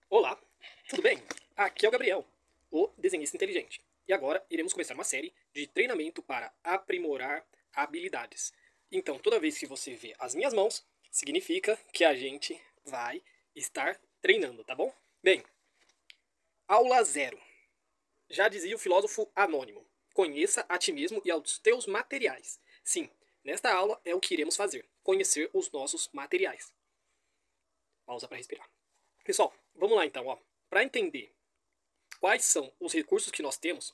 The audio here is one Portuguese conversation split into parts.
Olá, tudo bem? Aqui é o Gabriel, o desenhista inteligente. E agora iremos começar uma série de treinamento para aprimorar habilidades. Então, toda vez que você vê as minhas mãos, significa que a gente vai estar treinando, tá bom? Bem, aula zero. Já dizia o filósofo anônimo: conheça a ti mesmo e aos teus materiais. Sim, nesta aula é o que iremos fazer: conhecer os nossos materiais. Pausa para respirar. Pessoal, vamos lá então, ó. Para entender quais são os recursos que nós temos,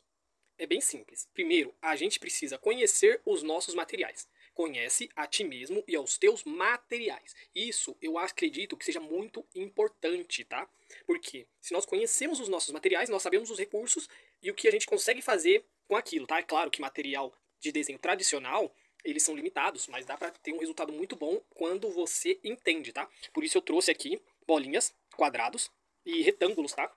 é bem simples. Primeiro, a gente precisa conhecer os nossos materiais. Conhece a ti mesmo e aos teus materiais. Isso eu acredito que seja muito importante, tá? Porque se nós conhecemos os nossos materiais, nós sabemos os recursos e o que a gente consegue fazer com aquilo, tá? É claro que material de desenho tradicional, eles são limitados, mas dá para ter um resultado muito bom quando você entende, tá? Por isso eu trouxe aqui bolinhas, quadrados e retângulos, tá?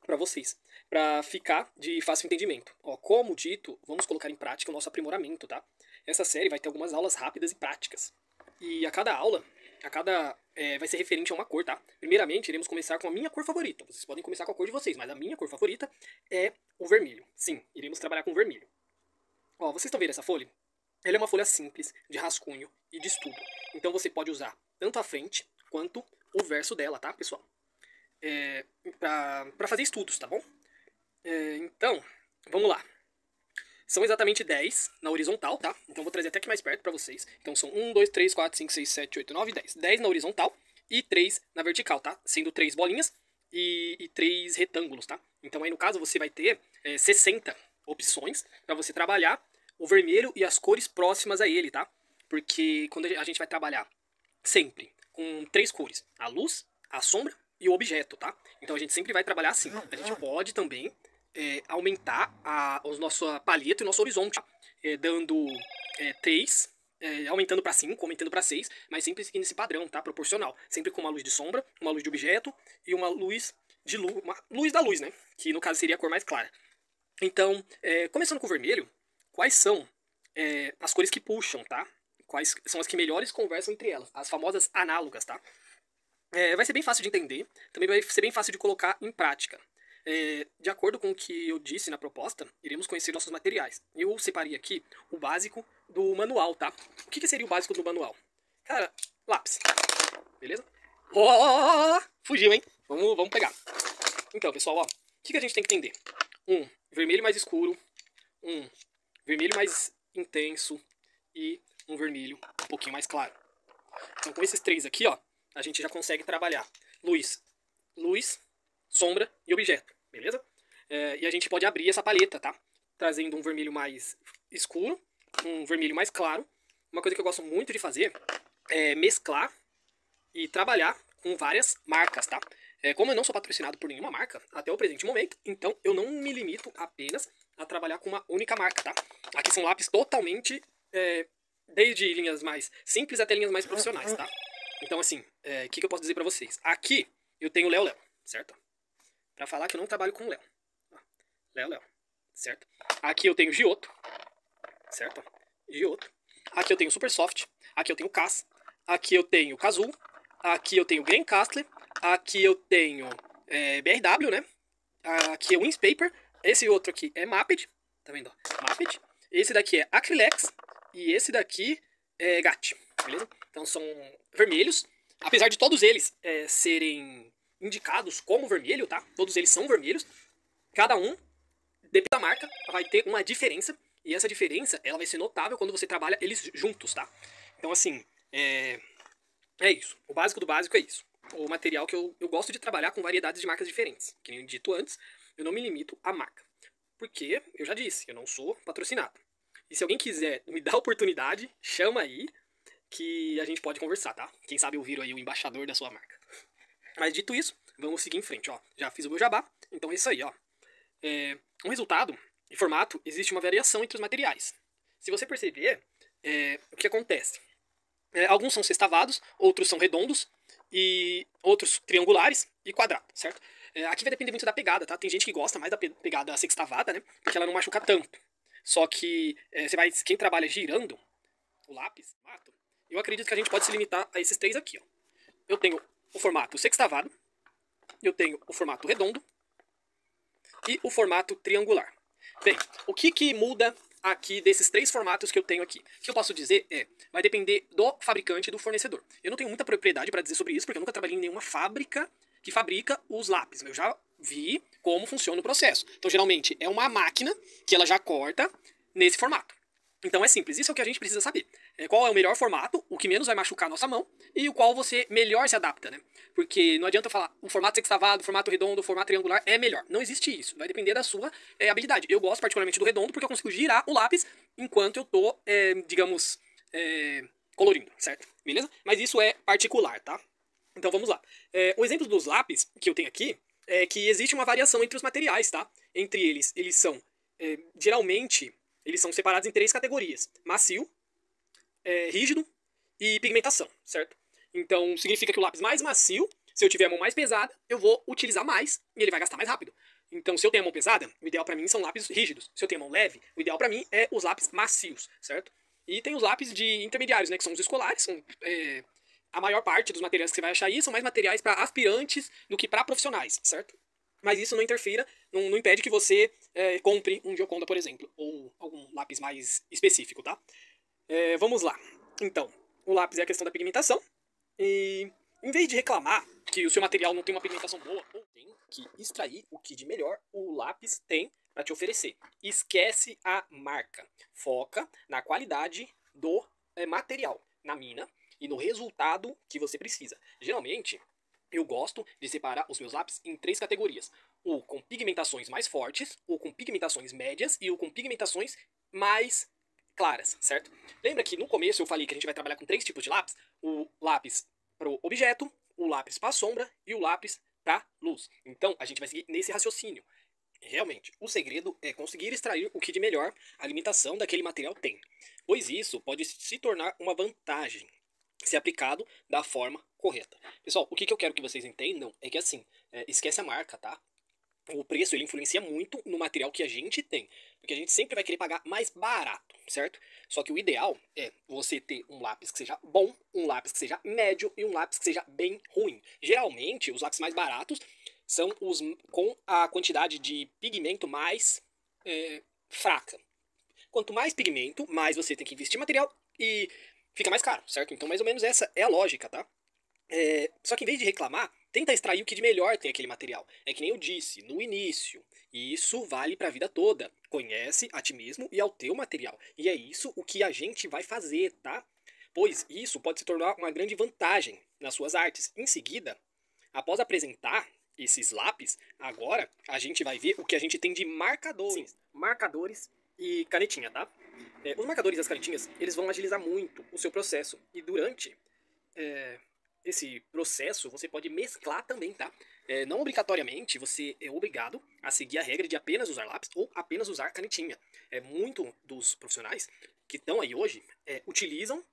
Para vocês, para ficar de fácil entendimento. Ó, como dito, vamos colocar em prática o nosso aprimoramento, tá? Essa série vai ter algumas aulas rápidas e práticas. E a cada aula, vai ser referente a uma cor, tá? Primeiramente, iremos começar com a minha cor favorita. Vocês podem começar com a cor de vocês, mas a minha cor favorita é o vermelho. Sim, iremos trabalhar com vermelho. Ó, vocês estão vendo essa folha? Ela é uma folha simples, de rascunho e de estudo. Então você pode usar tanto a frente quanto o verso dela, tá, pessoal? Para fazer estudos, tá bom? Então, vamos lá. São exatamente 10 na horizontal, tá? Então vou trazer até aqui mais perto para vocês. Então são 1, 2, 3, 4, 5, 6, 7, 8, 9, 10. 10 na horizontal e 3 na vertical, tá? Sendo 3 bolinhas e 3 retângulos, tá? Então aí no caso você vai ter 60 opções para você trabalhar o vermelho e as cores próximas a ele, tá? Porque quando a gente vai trabalhar sempre com 3 cores, a luz, a sombra e o objeto, tá? Então a gente sempre vai trabalhar assim. A gente pode também aumentar a nossa palheta e o nosso horizonte, dando 3, aumentando para 5, aumentando para 6, mas sempre seguindo esse padrão, tá? Proporcional. Sempre com uma luz de sombra, uma luz de objeto e uma luz de luz, uma luz da luz, né? Que no caso seria a cor mais clara. Então, começando com o vermelho, quais são as cores que puxam, tá? Quais são as que melhores conversam entre elas? As famosas análogas, tá? Vai ser bem fácil de entender, também vai ser bem fácil de colocar em prática. De acordo com o que eu disse na proposta, iremos conhecer nossos materiais. Eu separei aqui o básico do manual, tá? O que seria o básico do manual? Cara, lápis, beleza? Oh, fugiu, hein? Vamos pegar. Então, pessoal, ó, o que a gente tem que entender? Um vermelho mais escuro, um vermelho mais intenso e um vermelho um pouquinho mais claro. Então, com esses três aqui, ó, a gente já consegue trabalhar luz, sombra e objeto, beleza? E a gente pode abrir essa paleta, tá? Trazendo um vermelho mais escuro, um vermelho mais claro. Uma coisa que eu gosto muito de fazer é mesclar e trabalhar com várias marcas, tá? Como eu não sou patrocinado por nenhuma marca até o presente momento, então eu não me limito apenas a trabalhar com uma única marca, tá? Aqui são lápis totalmente, desde linhas mais simples até linhas mais profissionais, tá? Então, assim, o que eu posso dizer pra vocês? Aqui eu tenho Léo Léo, certo? Pra falar que eu não trabalho com Léo. Léo Léo, certo? Aqui eu tenho Giotto, certo? Giotto. Aqui eu tenho Supersoft. Aqui eu tenho Cass. Aqui eu tenho Kazoo. Aqui eu tenho Green Castle. Aqui eu tenho BRW, né? Aqui é Winspaper. Esse outro aqui é Mapped. Tá vendo? Mapped. Esse daqui é Acrylex. E esse daqui é GAT. Beleza? Então são vermelhos. Apesar de todos eles serem indicados como vermelho, tá? Todos eles são vermelhos. Cada um, depende da marca, vai ter uma diferença. E essa diferença, ela vai ser notável quando você trabalha eles juntos, tá? Então, assim, é isso. O básico do básico é isso. O material que eu gosto de trabalhar com variedades de marcas diferentes. Que nem dito antes, eu não me limito à marca. Porque, eu já disse, eu não sou patrocinado. E se alguém quiser me dar a oportunidade, chama aí que a gente pode conversar, tá? Quem sabe eu viro aí o embaixador da sua marca. Mas dito isso, vamos seguir em frente, ó. Já fiz o meu jabá, então é isso aí, ó. Um resultado e formato, existe uma variação entre os materiais. Se você perceber, o que acontece? Alguns são sextavados, outros são redondos, e outros triangulares e quadrados, certo? Aqui vai depender muito da pegada, tá? Tem gente que gosta mais da pegada sextavada, né? Porque ela não machuca tanto. Só que quem trabalha girando o lápis, eu acredito que a gente pode se limitar a esses três aqui, ó. Eu tenho o formato sextavado, eu tenho o formato redondo e o formato triangular. Bem, o que muda aqui desses três formatos que eu tenho aqui? O que eu posso dizer vai depender do fabricante e do fornecedor. Eu não tenho muita propriedade para dizer sobre isso, porque eu nunca trabalhei em nenhuma fábrica que fabrica os lápis. Eu já vi como funciona o processo. Então, geralmente, é uma máquina que ela já corta nesse formato. Então é simples, isso é o que a gente precisa saber. Qual é o melhor formato, o que menos vai machucar a nossa mão e o qual você melhor se adapta, né? Porque não adianta falar o formato sextavado, o formato redondo, o formato triangular é melhor. Não existe isso, vai depender da sua habilidade. Eu gosto particularmente do redondo porque eu consigo girar o lápis enquanto eu tô, digamos, colorindo, certo? Beleza? Mas isso é particular, tá? Então vamos lá. O exemplo dos lápis que eu tenho aqui é que existe uma variação entre os materiais, tá? Entre eles são, geralmente, eles são separados em três categorias: macio, rígido e pigmentação, certo? Então significa que o lápis mais macio, se eu tiver a mão mais pesada, eu vou utilizar mais e ele vai gastar mais rápido. Então, se eu tenho a mão pesada, o ideal pra mim são lápis rígidos. Se eu tenho a mão leve, o ideal pra mim é os lápis macios, certo? E tem os lápis de intermediários, né, que são os escolares, são a maior parte dos materiais que você vai achar aí são mais materiais para aspirantes do que para profissionais, certo? Mas isso não interfira, não impede que você compre um Gioconda, por exemplo, ou algum lápis mais específico, tá? Vamos lá. Então, o lápis é a questão da pigmentação. E em vez de reclamar que o seu material não tem uma pigmentação boa, ou tem que extrair o que de melhor o lápis tem para te oferecer. Esquece a marca. Foca na qualidade do material, na mina e no resultado que você precisa. Geralmente, eu gosto de separar os meus lápis em três categorias: o com pigmentações mais fortes, o com pigmentações médias e o com pigmentações mais claras, certo? Lembra que no começo eu falei que a gente vai trabalhar com três tipos de lápis? O lápis para o objeto, o lápis para a sombra e o lápis para luz. Então, a gente vai seguir nesse raciocínio. Realmente, o segredo é conseguir extrair o que de melhor a alimentação daquele material tem, pois isso pode se tornar uma vantagem se aplicado da forma correta. Pessoal, o que eu quero que vocês entendam é que assim, esquece a marca, tá? O preço ele influencia muito no material que a gente tem, porque a gente sempre vai querer pagar mais barato, certo? Só que o ideal é você ter um lápis que seja bom, um lápis que seja médio e um lápis que seja bem ruim. Geralmente, os lápis mais baratos são os com a quantidade de pigmento mais fraca. Quanto mais pigmento, mais você tem que investir em material e fica mais caro, certo? Então, mais ou menos essa é a lógica, tá? Só que em vez de reclamar, tenta extrair o que de melhor tem aquele material. É que nem eu disse no início, e isso vale para a vida toda. Conhece a ti mesmo e ao teu material. E é isso o que a gente vai fazer, tá? Pois isso pode se tornar uma grande vantagem nas suas artes. Em seguida, após apresentar esses lápis, agora a gente vai ver o que a gente tem de marcadores. Sim, marcadores e canetinha, tá? Os marcadores e as canetinhas, eles vão agilizar muito o seu processo. E durante esse processo, você pode mesclar também, tá? Não obrigatoriamente você é obrigado a seguir a regra de apenas usar lápis ou apenas usar canetinha. Muito dos profissionais que estão aí hoje utilizam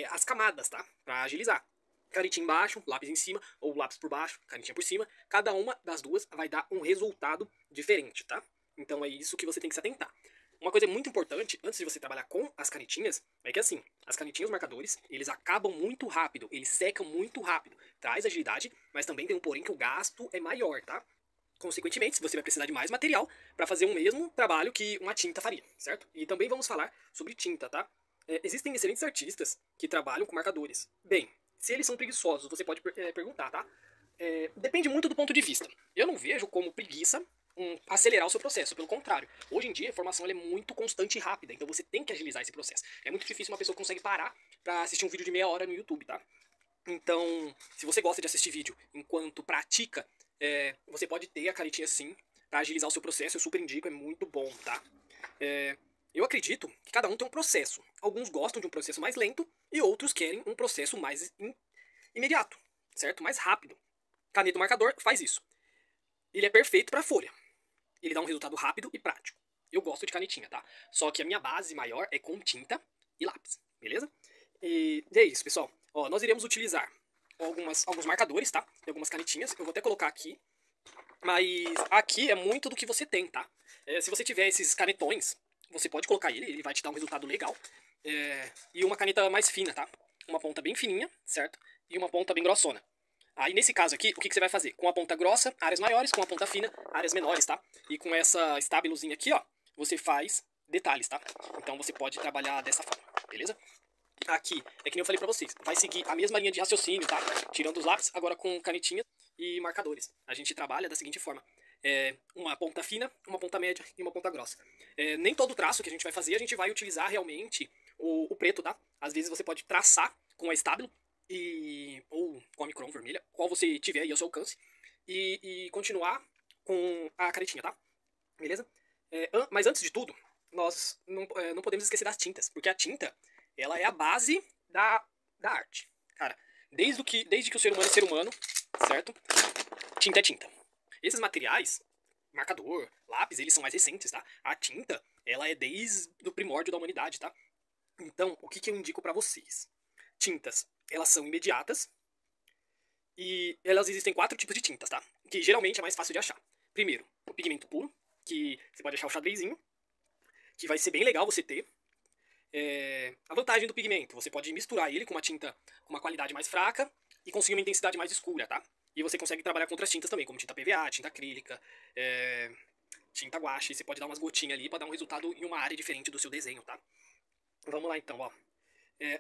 as camadas, tá? Para agilizar. Canetinha embaixo, lápis em cima, ou lápis por baixo, canetinha por cima. Cada uma das duas vai dar um resultado diferente, tá? Então é isso que você tem que se atentar. Uma coisa muito importante, antes de você trabalhar com as canetinhas, é que assim, as canetinhas, os marcadores, eles acabam muito rápido, eles secam muito rápido. Traz agilidade, mas também tem um porém que o gasto é maior, tá? Consequentemente, você vai precisar de mais material para fazer o mesmo trabalho que uma tinta faria, certo? E também vamos falar sobre tinta, tá? Existem excelentes artistas que trabalham com marcadores. Bem, se eles são preguiçosos, você pode perguntar, tá? Depende muito do ponto de vista. Eu não vejo como preguiça acelerar o seu processo. Pelo contrário, hoje em dia a informação é muito constante e rápida, então você tem que agilizar esse processo. É muito difícil uma pessoa que consegue parar para assistir um vídeo de meia hora no YouTube, tá? Então, se você gosta de assistir vídeo enquanto pratica, você pode ter a canetinha sim para agilizar o seu processo. Eu super indico, é muito bom, tá? Eu acredito que cada um tem um processo. Alguns gostam de um processo mais lento e outros querem um processo mais imediato, certo? Mais rápido. Caneta marcador faz isso. Ele é perfeito para folha. Ele dá um resultado rápido e prático. Eu gosto de canetinha, tá? Só que a minha base maior é com tinta e lápis, beleza? E é isso, pessoal. Ó, nós iremos utilizar alguns marcadores, tá? E algumas canetinhas. Eu vou até colocar aqui. Mas aqui é muito do que você tem, tá? Se você tiver esses canetões, você pode colocar ele vai te dar um resultado legal. E uma caneta mais fina, tá? Uma ponta bem fininha, certo? E uma ponta bem grossona. Aí nesse caso aqui, o que você vai fazer? Com a ponta grossa, áreas maiores, com a ponta fina, áreas menores, tá? E com essa estabilozinha aqui, ó, você faz detalhes, tá? Então você pode trabalhar dessa forma, beleza? Aqui, é que nem eu falei pra vocês, vai seguir a mesma linha de raciocínio, tá? Tirando os lápis, agora com canetinha e marcadores. A gente trabalha da seguinte forma. Uma ponta fina, uma ponta média e uma ponta grossa. Nem todo traço que a gente vai fazer, a gente vai utilizar realmente o preto, tá? Às vezes você pode traçar com a Stabilo ou com a Micron vermelha, qual você tiver aí ao seu alcance, e continuar com a canetinha, tá? Beleza? Mas antes de tudo, nós não podemos esquecer das tintas, porque a tinta, ela é a base da arte. Cara, desde que o ser humano é ser humano, certo? Tinta é tinta. Esses materiais, marcador, lápis, eles são mais recentes, tá? A tinta, ela é desde o primórdio da humanidade, tá? Então, o que eu indico pra vocês? Tintas, elas são imediatas e elas existem 4 tipos de tintas, tá? Que geralmente é mais fácil de achar. Primeiro, o pigmento puro, que você pode achar o xadrezinho, que vai ser bem legal você ter. A vantagem do pigmento, você pode misturar ele com uma tinta com uma qualidade mais fraca e conseguir uma intensidade mais escura, tá? E você consegue trabalhar com outras tintas também, como tinta PVA, tinta acrílica, tinta guache. Você pode dar umas gotinhas ali para dar um resultado em uma área diferente do seu desenho, tá? Vamos lá então, ó.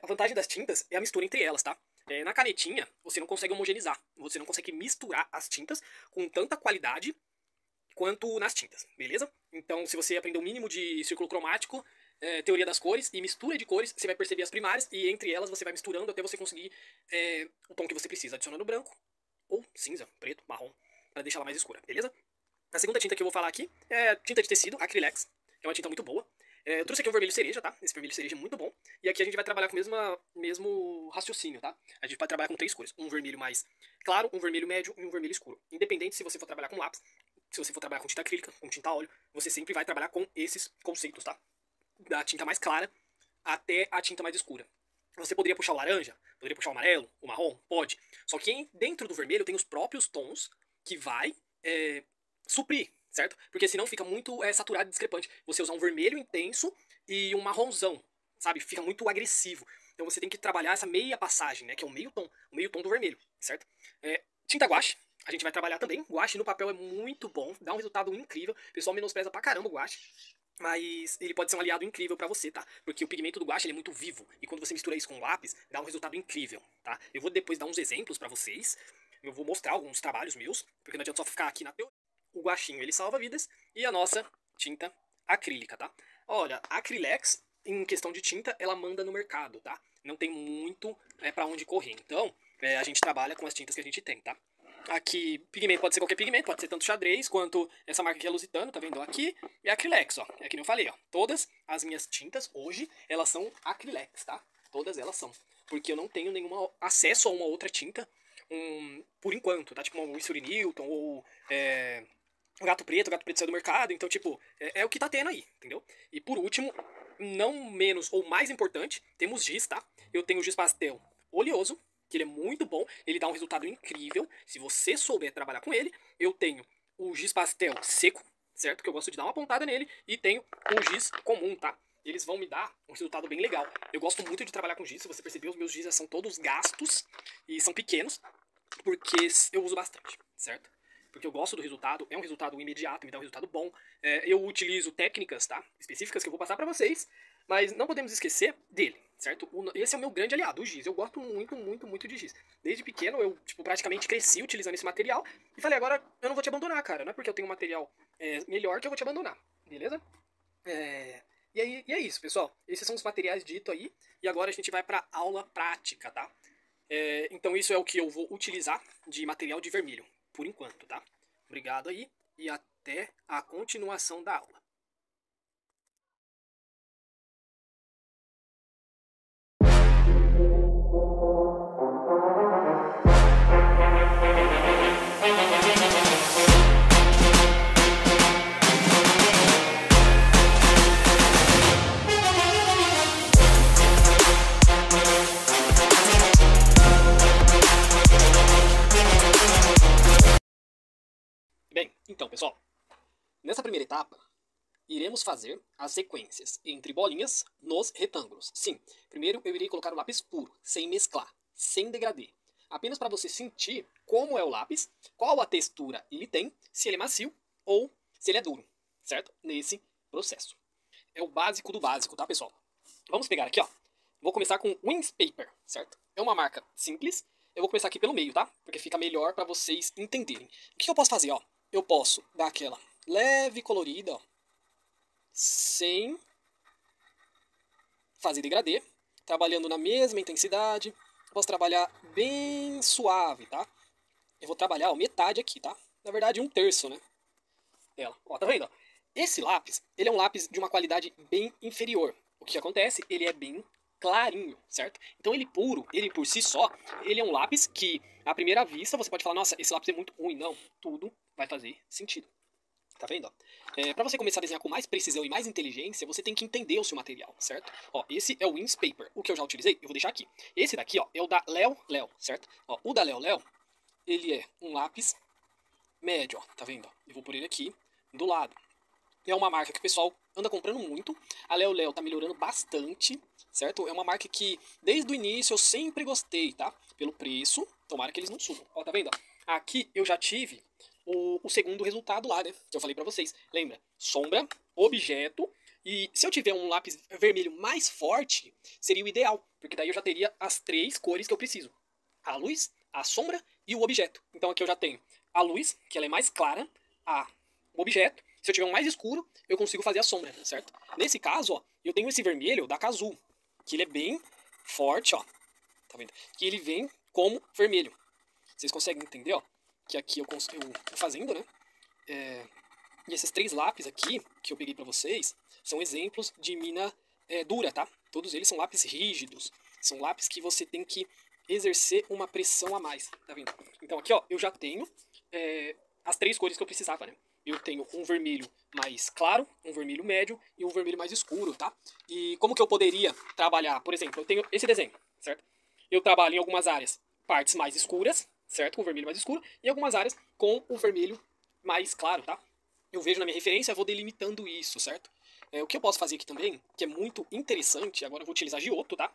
A vantagem das tintas é a mistura entre elas, tá? Na canetinha, você não consegue homogeneizar. Você não consegue misturar as tintas com tanta qualidade quanto nas tintas, beleza? Então, se você aprender o mínimo de círculo cromático, teoria das cores e mistura de cores, você vai perceber as primárias e entre elas você vai misturando até você conseguir o tom que você precisa, adicionando branco ou cinza, preto, marrom, para deixar ela mais escura, beleza? A segunda tinta que eu vou falar aqui é tinta de tecido, Acrylex, que é uma tinta muito boa. Eu trouxe aqui um vermelho cereja, tá? Esse vermelho cereja é muito bom. E aqui a gente vai trabalhar com o mesmo raciocínio, tá? A gente vai trabalhar com 3 cores. Um vermelho mais claro, um vermelho médio e um vermelho escuro. Independente se você for trabalhar com lápis, se você for trabalhar com tinta acrílica, com tinta a óleo, você sempre vai trabalhar com esses conceitos, tá? Da tinta mais clara até a tinta mais escura. Você poderia puxar o laranja, poderia puxar o amarelo, o marrom, pode. Só que dentro do vermelho tem os próprios tons que vai suprir, certo? Porque senão fica muito saturado e discrepante. Você usar um vermelho intenso e um marronzão, sabe? Fica muito agressivo. Então você tem que trabalhar essa meia passagem, né? Que é o meio tom do vermelho, certo? Tinta guache, a gente vai trabalhar também. Guache no papel é muito bom, dá um resultado incrível. O pessoal menospreza pra caramba o guache. Mas ele pode ser um aliado incrível pra você, tá? Porque o pigmento do guache ele é muito vivo. E quando você mistura isso com lápis, dá um resultado incrível, tá? Eu vou depois dar uns exemplos pra vocês. Eu vou mostrar alguns trabalhos meus, porque não adianta só ficar aqui na teoria. O guaxinho, ele salva vidas. E a nossa tinta acrílica, tá? Olha, a Acrylex, em questão de tinta, ela manda no mercado, tá? Não tem muito pra onde correr. Então, a gente trabalha com as tintas que a gente tem, tá? Aqui, pigmento pode ser qualquer pigmento, pode ser tanto xadrez quanto essa marca aqui é Lusitano, tá vendo? Aqui e a Acrylex, ó. É que nem eu falei, ó. Todas as minhas tintas hoje, elas são Acrylex, tá? Todas elas são. Porque eu não tenho nenhum acesso a uma outra tinta por enquanto, tá? Tipo uma Winsor & Newton ou o Gato Preto saiu do mercado, então, tipo, é o que tá tendo aí, entendeu? E por último, não menos ou mais importante, temos giz, tá? Eu tenho o giz pastel oleoso, que ele é muito bom, ele dá um resultado incrível, se você souber trabalhar com ele. Eu tenho o giz pastel seco, certo? Que eu gosto de dar uma pontada nele, e tenho o giz comum, tá? Eles vão me dar um resultado bem legal. Eu gosto muito de trabalhar com giz, se você perceber, os meus giz são todos gastos e são pequenos, porque eu uso bastante, certo? Porque eu gosto do resultado, é um resultado imediato, me dá um resultado bom. Eu utilizo técnicas, tá? Específicas que eu vou passar pra vocês, mas não podemos esquecer dele, certo? Esse é o meu grande aliado, o giz. Eu gosto muito, muito, muito de giz. Desde pequeno eu, praticamente cresci utilizando esse material e falei, agora eu não vou te abandonar, cara. Não é porque eu tenho um material melhor que eu vou te abandonar, beleza? E é isso, pessoal. Esses são os materiais dito aí. E agora a gente vai pra aula prática, tá? Então isso é o que eu vou utilizar de material de vermelho, por enquanto, tá? Obrigado aí e até a continuação da aula. Bem, então, pessoal, nessa primeira etapa, iremos fazer as sequências entre bolinhas nos retângulos. Sim, primeiro eu irei colocar o lápis puro, sem mesclar, sem degradê. apenas para você sentir como é o lápis, qual a textura ele tem, se ele é macio ou se ele é duro, certo? Nesse processo. É o básico do básico, tá, pessoal? Vamos pegar aqui, ó. Vou começar com Wings Paper, certo? É uma marca simples. Eu vou começar aqui pelo meio, tá? Porque fica melhor para vocês entenderem. O que eu posso fazer, ó? Eu posso dar aquela leve colorida, ó, sem fazer degradê, trabalhando na mesma intensidade. Posso trabalhar bem suave, tá? Eu vou trabalhar, ó, metade aqui, tá? Na verdade, 1/3, né? Dela. Ó, tá vendo? Ó? Esse lápis, ele é um lápis de uma qualidade bem inferior. O que acontece? Ele é bem clarinho, certo? Então ele puro, ele por si só, ele é um lápis que, à primeira vista, você pode falar, nossa, esse lápis é muito ruim. Não, tudo vai fazer sentido. Tá vendo? Para você começar a desenhar com mais precisão e mais inteligência, você tem que entender o seu material, certo? Ó, esse é o Wings Paper, o que eu já utilizei, eu vou deixar aqui. Esse daqui, ó, é o da Léo Léo, certo? Ó, o da Léo Léo, ele é um lápis médio, ó, tá vendo? Eu vou pôr ele aqui do lado. É uma marca que o pessoal anda comprando muito. A Léo Léo tá melhorando bastante, certo? É uma marca que desde o início eu sempre gostei, tá? Pelo preço, tomara que eles não subam. Ó, tá vendo? Aqui eu já tive o segundo resultado lá, né? Que eu falei pra vocês. Lembra? Sombra, objeto. E se eu tiver um lápis vermelho mais forte, seria o ideal. Porque daí eu já teria as 3 cores que eu preciso. A luz, a sombra e o objeto. Então aqui eu já tenho a luz, que ela é mais clara, o objeto. Se eu tiver um mais escuro, eu consigo fazer a sombra, certo? Nesse caso, ó, eu tenho esse vermelho da Cazul, que ele é bem forte, ó. Tá vendo? Que ele vem como vermelho. Vocês conseguem entender, ó? Que aqui eu tô fazendo, né? E esses 3 lápis aqui, que eu peguei pra vocês, são exemplos de mina dura, tá? Todos eles são lápis rígidos. São lápis que você tem que exercer uma pressão a mais, tá vendo? Então aqui, ó, eu já tenho as 3 cores que eu precisava, né? Eu tenho um vermelho mais claro, um vermelho médio e um vermelho mais escuro, tá? E como que eu poderia trabalhar? Por exemplo, eu tenho esse desenho, certo? Eu trabalho em algumas áreas partes mais escuras, certo? Com o vermelho mais escuro, e algumas áreas com o vermelho mais claro, tá? Eu vejo na minha referência, eu vou delimitando isso, certo? O que eu posso fazer aqui também, que é muito interessante, agora eu vou utilizar Giotto, tá?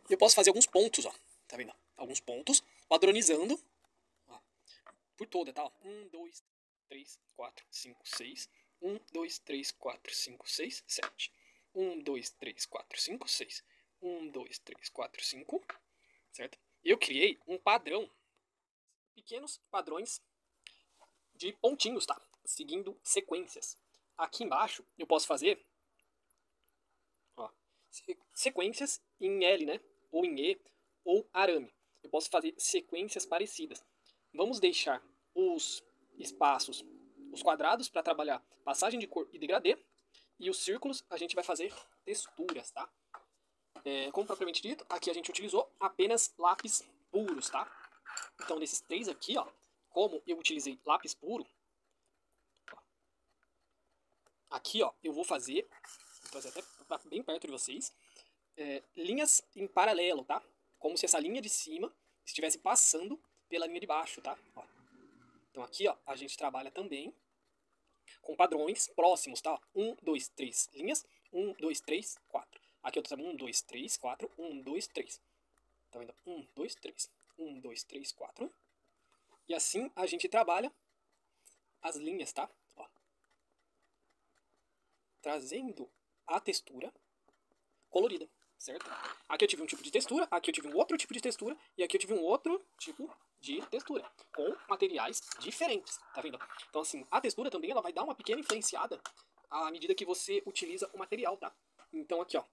Eu posso fazer alguns pontos, ó. Tá vendo? Alguns pontos, padronizando, ó, por toda, tá? 1, 2, 3, 4, 5, 6. 1, 2, 3, 4, 5, 6, 7. 1, 2, 3, 4, 5, 6. 1, 2, 3, 4, 5. Certo? Eu criei um padrão, pequenos padrões de pontinhos, tá? Seguindo sequências. Aqui embaixo eu posso fazer, ó, sequências em L, né? Ou em E, ou arame. Eu posso fazer sequências parecidas. Vamos deixar os espaços, os quadrados para trabalhar passagem de cor e degradê, e os círculos a gente vai fazer texturas, tá? Como propriamente dito, aqui a gente utilizou apenas lápis puros, tá? Então nesses 3 aqui, ó, como eu utilizei lápis puro, ó, aqui, ó, eu vou fazer, vou trazer até bem perto de vocês, linhas em paralelo, tá? Como se essa linha de cima estivesse passando pela linha de baixo, tá? Ó. Então aqui, ó, a gente trabalha também com padrões próximos, tá? 1, 2, 3 linhas. 1, 2, 3, 4. Aqui eu tô sabendo 1, 2, 3, 4. 1, 2, 3. Tá vendo? 1, 2, 3. 1, 2, 3, 4. E assim a gente trabalha as linhas, tá? Ó. Trazendo a textura colorida, certo? Aqui eu tive um tipo de textura, aqui eu tive um outro tipo de textura, e aqui eu tive um outro tipo de textura, com materiais diferentes, tá vendo? Então assim, a textura também ela vai dar uma pequena influenciada à medida que você utiliza o material, tá? Então aqui, ó,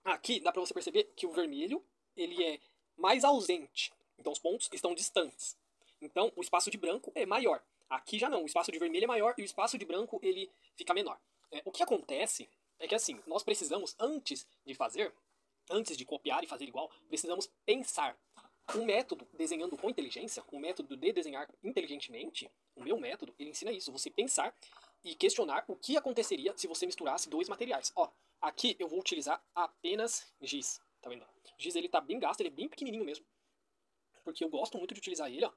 aqui dá pra você perceber que o vermelho, ele é mais ausente, então os pontos estão distantes. Então o espaço de branco é maior. Aqui já não, o espaço de vermelho é maior e o espaço de branco ele fica menor. O que acontece é que assim, nós precisamos, antes de copiar e fazer igual, precisamos pensar. O método desenhando com inteligência, o método de desenhar inteligentemente, o meu método, ele ensina isso, você pensar e questionar o que aconteceria se você misturasse 2 materiais. Ó, aqui eu vou utilizar apenas giz, tá vendo? O giz ele tá bem gasto, ele é bem pequenininho mesmo, porque eu gosto muito de utilizar ele, ó.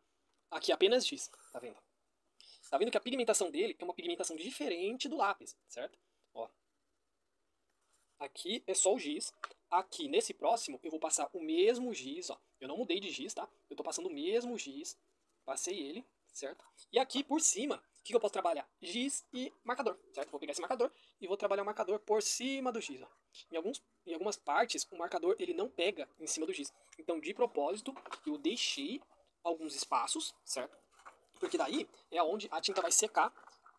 Aqui apenas giz, tá vendo? Tá vendo que a pigmentação dele é uma pigmentação diferente do lápis, certo? Ó. Aqui é só o giz. Aqui nesse próximo eu vou passar o mesmo giz, ó. Eu não mudei de giz, tá? Eu tô passando o mesmo giz, passei ele, certo? E aqui por cima, o que eu posso trabalhar? Giz e marcador, certo? Vou pegar esse marcador e vou trabalhar o marcador por cima do giz, ó. Em algumas partes, o marcador ele não pega em cima do giz. Então, de propósito, eu deixei alguns espaços, certo? Porque daí é onde a tinta vai secar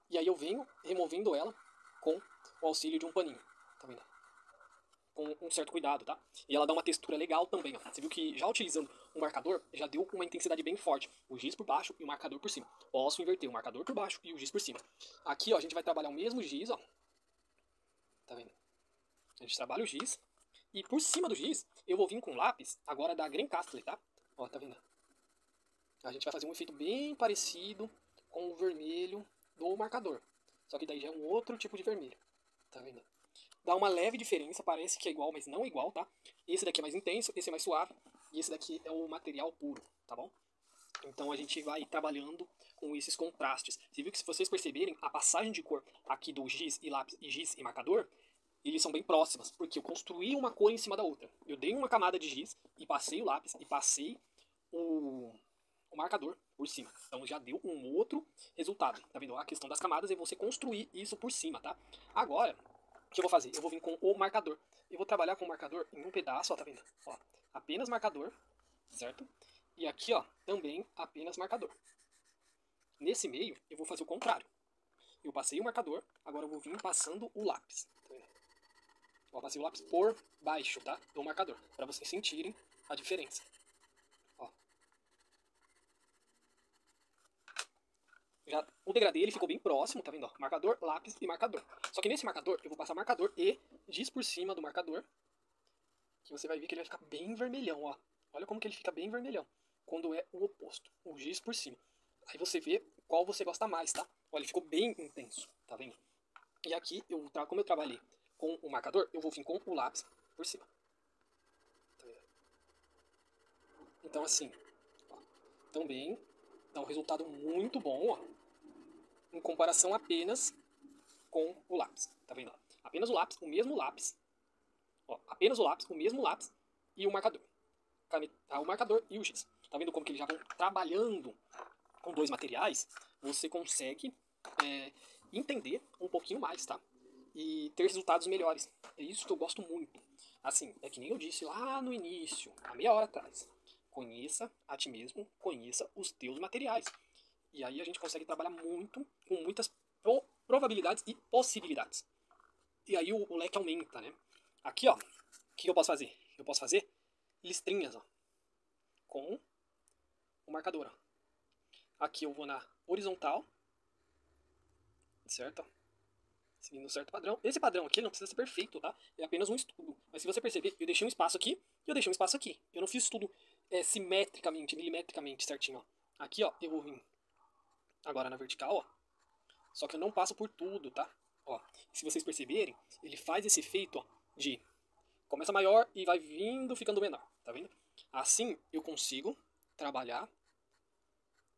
e aí eu venho removendo ela com o auxílio de um paninho, tá vendo? Com um certo cuidado, tá? E ela dá uma textura legal também, ó. Você viu que já utilizando o marcador, já deu uma intensidade bem forte. O giz por baixo e o marcador por cima. Posso inverter o marcador por baixo e o giz por cima. Aqui, ó, a gente vai trabalhar o mesmo giz, ó. Tá vendo? A gente trabalha o giz. E por cima do giz, eu vou vir com lápis, agora da Green Castle, tá? Ó, tá vendo? A gente vai fazer um efeito bem parecido com o vermelho do marcador. Só que daí já é um outro tipo de vermelho. Tá vendo? Dá uma leve diferença, parece que é igual, mas não é igual, tá? Esse daqui é mais intenso, esse é mais suave, e esse daqui é o material puro, tá bom? Então a gente vai trabalhando com esses contrastes. Você viu que se vocês perceberem, a passagem de cor aqui do giz e lápis e giz e marcador, eles são bem próximas, porque eu construí uma cor em cima da outra. Eu dei uma camada de giz e passei o lápis e passei o marcador por cima. Então já deu um outro resultado. Tá vendo? A questão das camadas é você construir isso por cima, tá? Agora, o que eu vou fazer? Eu vou vir com o marcador. Eu vou trabalhar com o marcador em um pedaço, ó, tá vendo? Ó, apenas marcador, certo? E aqui, ó, também apenas marcador. Nesse meio, eu vou fazer o contrário. Eu passei o marcador, agora eu vou vir passando o lápis. Tá vendo? Ó, passei o lápis por baixo, tá? Do marcador, para vocês sentirem a diferença. Ó. Já, o degradê ele ficou bem próximo, tá vendo? Ó, marcador, lápis e marcador. Só que nesse marcador, eu vou passar marcador e giz por cima do marcador, que você vai ver que ele vai ficar bem vermelhão, ó. Olha como que ele fica bem vermelhão, quando é o oposto, o giz por cima. Aí você vê qual você gosta mais, tá? Olha, ele ficou bem intenso, tá vendo? E aqui, como eu trabalhei com o marcador, eu vou vir com o lápis por cima. Tá vendo? Então assim, ó, também dá um resultado muito bom, ó, em comparação apenas com o lápis, tá vendo? Apenas o lápis, o mesmo lápis, ó, apenas o lápis, o mesmo lápis e o marcador. O marcador e o giz. Tá vendo como que eles já vão trabalhando com dois materiais? Você consegue entender um pouquinho mais, tá? E ter resultados melhores. É isso que eu gosto muito. Assim, é que nem eu disse lá no início, há meia hora atrás. Conheça a ti mesmo, conheça os teus materiais. E aí a gente consegue trabalhar muito, com muitas probabilidades e possibilidades. E aí o leque aumenta, né? Aqui, ó, o que eu posso fazer? Eu posso fazer listrinhas, ó, com o marcador, ó. Aqui eu vou na horizontal, certo? Seguindo um certo padrão. Esse padrão aqui não precisa ser perfeito, tá? É apenas um estudo. Mas se você perceber, eu deixei um espaço aqui e eu deixei um espaço aqui. Eu não fiz tudo simetricamente, milimetricamente certinho, ó. Aqui, ó, eu vou vir agora na vertical, ó. Só que eu não passo por tudo, tá? Ó, se vocês perceberem, ele faz esse efeito, ó, de começa maior e vai vindo ficando menor, tá vendo? Assim eu consigo trabalhar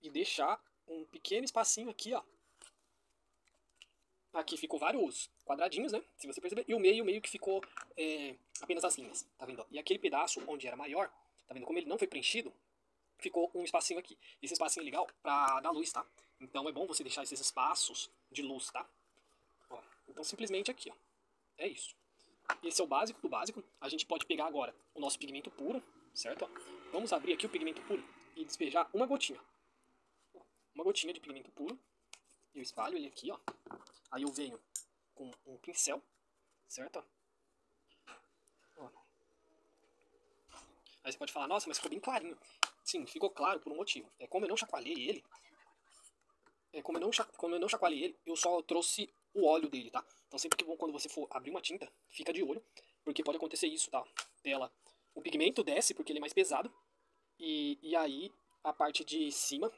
e deixar um pequeno espacinho aqui, ó. Aqui ficou vários quadradinhos, né? Se você perceber. E o meio que ficou apenas as linhas, tá vendo? E aquele pedaço onde era maior, tá vendo? Como ele não foi preenchido, ficou um espacinho aqui. Esse espacinho é legal pra dar luz, tá? Então é bom você deixar esses espaços de luz, tá? Ó, então simplesmente aqui, ó. É isso. Esse é o básico do básico. A gente pode pegar agora o nosso pigmento puro, certo? Ó, vamos abrir aqui o pigmento puro e despejar uma gotinha. Uma gotinha de pigmento puro. Eu espalho ele aqui, ó. Aí eu venho com um pincel, certo? Ó. Aí você pode falar, nossa, mas ficou bem clarinho. Sim, ficou claro por um motivo. Como eu não chacoalhei ele, como eu não chacoalhei ele, eu só trouxe o óleo dele, tá? Então sempre que quando você for abrir uma tinta, fica de olho, porque pode acontecer isso, tá? O pigmento desce porque ele é mais pesado, e aí a parte de cima,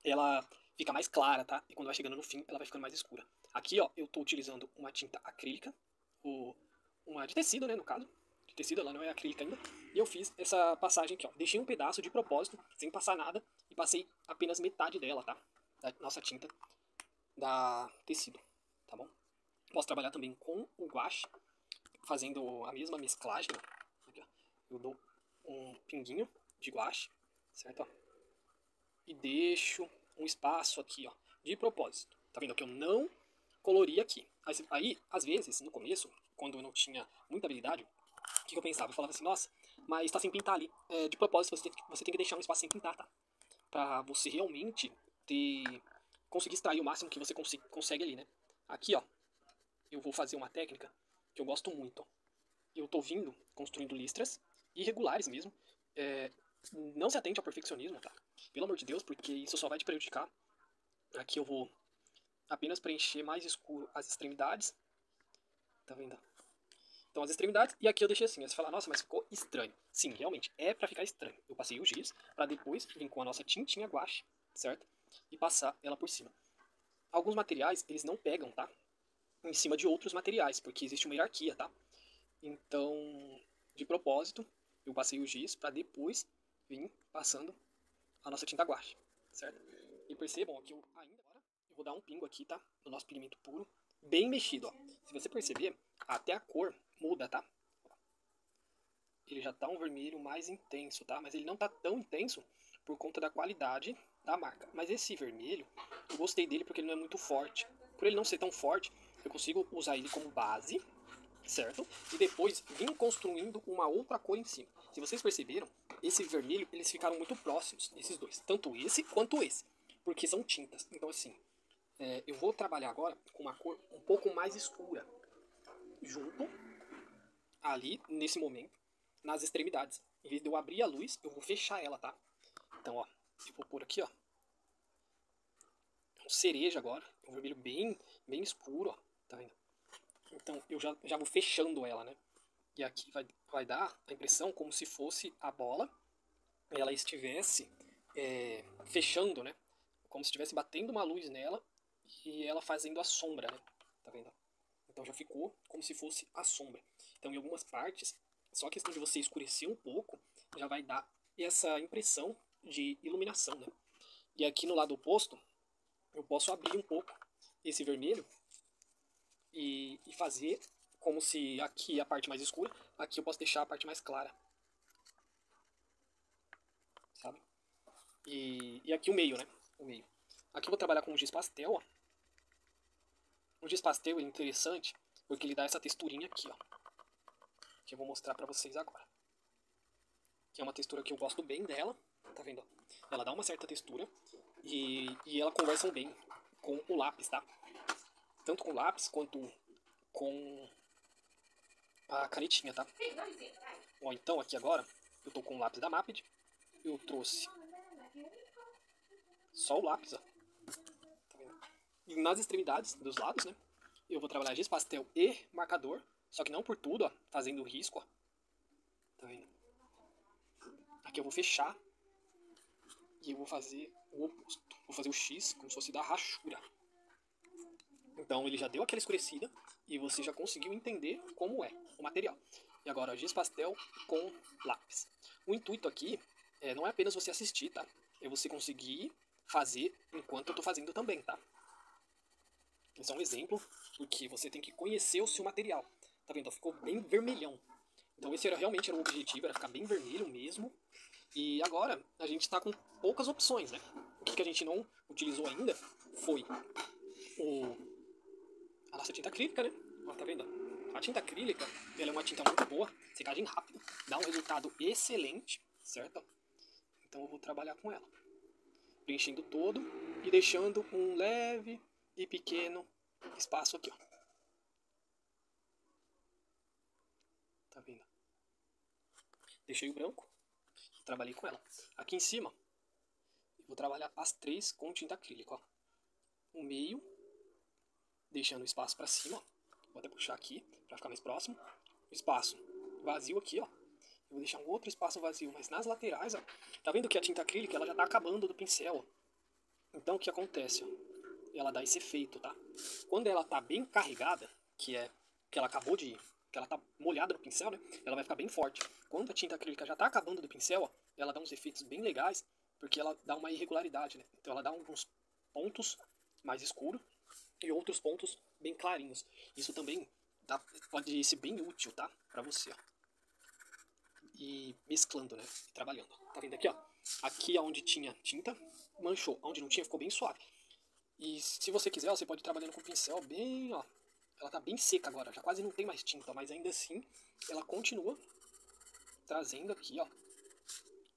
ela fica mais clara, tá? E quando vai chegando no fim, ela vai ficando mais escura. Aqui, ó, eu tô utilizando uma tinta acrílica, uma de tecido, né, no caso. De tecido, ela não é acrílica ainda. E eu fiz essa passagem aqui, ó. Deixei um pedaço de propósito, sem passar nada, e passei apenas metade dela, tá? Da nossa tinta da tecido, tá bom? Posso trabalhar também com o guache, fazendo a mesma mesclagem. Aqui, ó. Eu dou um pinguinho de guache, certo? Ó. E deixo um espaço aqui, ó, de propósito. Tá vendo que eu não colori aqui. Aí, às vezes, no começo, quando eu não tinha muita habilidade, o que eu pensava? Eu falava assim, nossa, mas tá sem pintar ali. De propósito, você tem que deixar um espaço sem pintar, tá? Pra você realmente conseguir extrair o máximo que você consegue ali, né? Aqui, ó, eu vou fazer uma técnica que eu gosto muito, ó. Eu tô vindo construindo listras irregulares mesmo. É, não se atente ao perfeccionismo, tá? Pelo amor de Deus, porque isso só vai te prejudicar. Aqui eu vou apenas preencher mais escuro as extremidades. Tá vendo? Então as extremidades, e aqui eu deixei assim. Aí você fala, nossa, mas ficou estranho. Sim, realmente, é pra ficar estranho. Eu passei o giz pra depois vir com a nossa tintinha guache, certo? E passar ela por cima. Alguns materiais, eles não pegam, tá? Em cima de outros materiais, porque existe uma hierarquia, tá? Então, de propósito, eu passei o giz pra depois vir passando a nossa tinta guache, certo? E percebam que eu ainda agora eu vou dar um pingo aqui, tá? No nosso pigmento puro, bem mexido, ó. Se você perceber, até a cor muda, tá? Ele já tá um vermelho mais intenso, tá? Mas ele não tá tão intenso por conta da qualidade da marca. Mas esse vermelho, eu gostei dele porque ele não é muito forte. Por ele não ser tão forte, eu consigo usar ele como base, certo? E depois vim construindo uma outra cor em cima. Se vocês perceberam, esse vermelho, eles ficaram muito próximos, esses dois. Tanto esse quanto esse. Porque são tintas. Então assim, eu vou trabalhar agora com uma cor um pouco mais escura. Junto, ali, nesse momento, nas extremidades. Em vez de eu abrir a luz, eu vou fechar ela, tá? Então, ó, eu vou pôr aqui, ó. É um cereja agora. É um vermelho bem escuro, ó. Tá vendo? Então, eu já vou fechando ela, né? E aqui vai dar a impressão como se fosse a bola, ela estivesse fechando, né? Como se estivesse batendo uma luz nela e ela fazendo a sombra, né? Tá vendo? Então já ficou como se fosse a sombra. Então em algumas partes, só a questão de você escurecer um pouco já vai dar essa impressão de iluminação, né? E aqui no lado oposto, eu posso abrir um pouco esse vermelho e fazer como se aqui é a parte mais escura, aqui eu posso deixar a parte mais clara, sabe? E aqui o meio, né? O meio. Aqui eu vou trabalhar com um giz pastel, ó. O giz pastel é interessante porque ele dá essa texturinha aqui, ó. Que eu vou mostrar pra vocês agora. Que é uma textura que eu gosto bem dela, tá vendo? Ela dá uma certa textura e ela conversa bem com o lápis, tá? Tanto com o lápis quanto com a canetinha, tá? Ó, então aqui agora eu tô com o lápis da Maped, eu trouxe só o lápis, ó. Tá vendo? E nas extremidades dos lados, né? Eu vou trabalhar giz pastel e marcador, só que não por tudo, ó, fazendo risco, ó. Tá vendo? Aqui eu vou fechar e eu vou fazer o oposto. Vou fazer o X como se fosse da rachura. Então ele já deu aquela escurecida e você já conseguiu entender como é o material. E agora giz pastel com lápis. O intuito aqui não é apenas você assistir, tá? É você conseguir fazer enquanto eu tô fazendo também, tá? Esse é um exemplo porque você tem que conhecer o seu material. Tá vendo? Ficou bem vermelhão. Então esse realmente era o objetivo, era ficar bem vermelho mesmo. E agora a gente está com poucas opções, né? O que a gente não utilizou ainda foi a nossa tinta acrílica, né? Ó, tá vendo? A tinta acrílica, ela é uma tinta muito boa, secagem rápida, dá um resultado excelente, certo? Então eu vou trabalhar com ela, preenchendo todo e deixando um leve e pequeno espaço aqui, ó. Tá vendo? Deixei o branco, trabalhei com ela. Aqui em cima, eu vou trabalhar as três com tinta acrílica, ó. O meio, deixando o espaço para cima, ó. Vou até puxar aqui para ficar mais próximo. O espaço vazio aqui, ó. Eu vou deixar um outro espaço vazio, mas nas laterais, ó. Tá vendo que a tinta acrílica ela já tá acabando do pincel, ó. Então o que acontece, ó? Ela dá esse efeito, tá? Quando ela tá bem carregada, que é que ela acabou de, que ela tá molhada no pincel, né? Ela vai ficar bem forte. Quando a tinta acrílica já tá acabando do pincel, ó, ela dá uns efeitos bem legais, porque ela dá uma irregularidade, né? Então ela dá alguns pontos mais escuros e outros pontos bem clarinhos. Isso também pode ser bem útil, tá? Pra você, ó. e mesclando, né? E trabalhando. Tá vendo aqui, ó? Aqui onde tinha tinta, manchou. Onde não tinha, ficou bem suave. E se você quiser, ó, você pode ir trabalhando com o pincel bem, ó. Ela tá bem seca agora, já quase não tem mais tinta, mas ainda assim ela continua trazendo aqui, ó,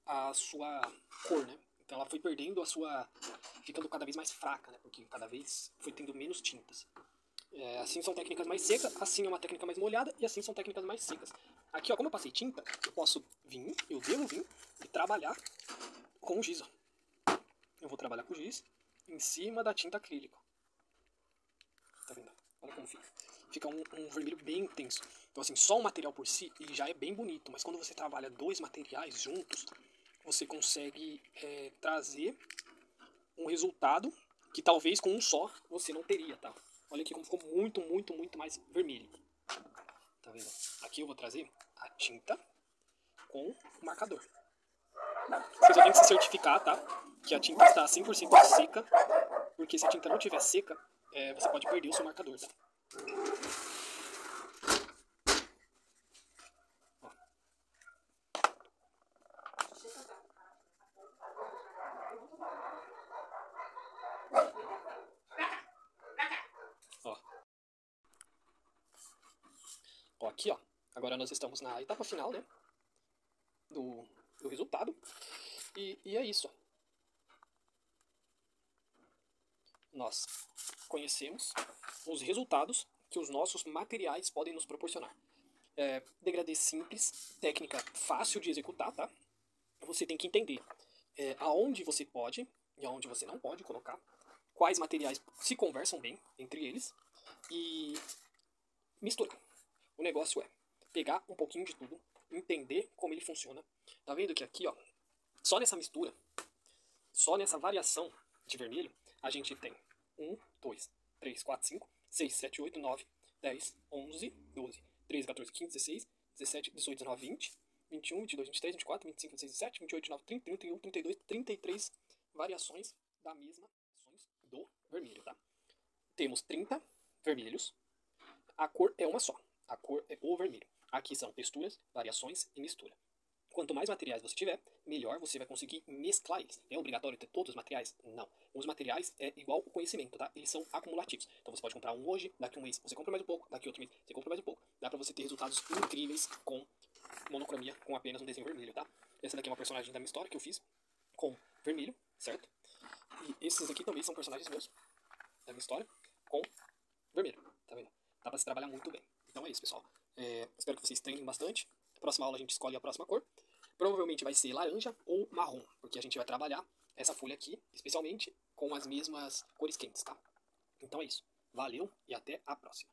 a sua cor, né? Então ela foi perdendo a sua... ficando cada vez mais fraca, né? Porque cada vez foi tendo menos tintas. Assim são técnicas mais secas, assim é uma técnica mais molhada e assim são técnicas mais secas. Aqui, ó, como eu passei tinta, eu devo vir e trabalhar com o giz, ó. Eu vou trabalhar com o giz em cima da tinta acrílica. Tá vendo? Olha como fica. Fica um vermelho bem intenso. Então assim, só o material por si, ele já é bem bonito, mas quando você trabalha dois materiais juntos, você consegue trazer um resultado que talvez com um só você não teria, tá? Olha aqui como ficou muito, muito, muito mais vermelho. Tá vendo? Aqui eu vou trazer a tinta com o marcador. Você só tem que se certificar, tá? Que a tinta está 100% seca, porque se a tinta não estiver seca, você pode perder o seu marcador, tá? Ó. Ó, aqui, ó. Agora nós estamos na etapa final, né? Do resultado. E é isso. Nós conhecemos os resultados que os nossos materiais podem nos proporcionar. Degradê simples, técnica fácil de executar, tá? Você tem que entender aonde você pode e aonde você não pode colocar, quais materiais se conversam bem entre eles e misturar. O negócio é pegar um pouquinho de tudo, entender como ele funciona. Tá vendo que aqui, ó, só nessa mistura, só nessa variação de vermelho, a gente tem 1, 2, 3, 4, 5, 6, 7, 8, 9, 10, 11, 12, 13, 14, 15, 16, 17, 18, 19, 20, 21, 22, 23, 24, 25, 26, 27, 28, 29, 30, 31, 32, 33 variações da mesma do vermelho, tá? Temos 30 vermelhos, a cor é uma só, a cor é o vermelho. Aqui são texturas, variações e mistura. Quanto mais materiais você tiver, melhor você vai conseguir mesclar eles. É obrigatório ter todos os materiais? Não. Os materiais é igual o conhecimento, tá? Eles são acumulativos. Então você pode comprar um hoje, daqui um mês você compra mais um pouco, daqui outro mês você compra mais um pouco. Dá pra você ter resultados incríveis com monocromia, com apenas um desenho vermelho, tá? Essa daqui é uma personagem da minha história que eu fiz com vermelho, certo? E esses aqui também são personagens meus da minha história com vermelho, tá vendo? Dá pra se trabalhar muito bem. Então é isso, pessoal. Espero que vocês treinem bastante. Na próxima aula a gente escolhe a próxima cor. Provavelmente vai ser laranja ou marrom, porque a gente vai trabalhar essa folha aqui, especialmente com as mesmas cores quentes, tá? Então é isso. Valeu e até a próxima.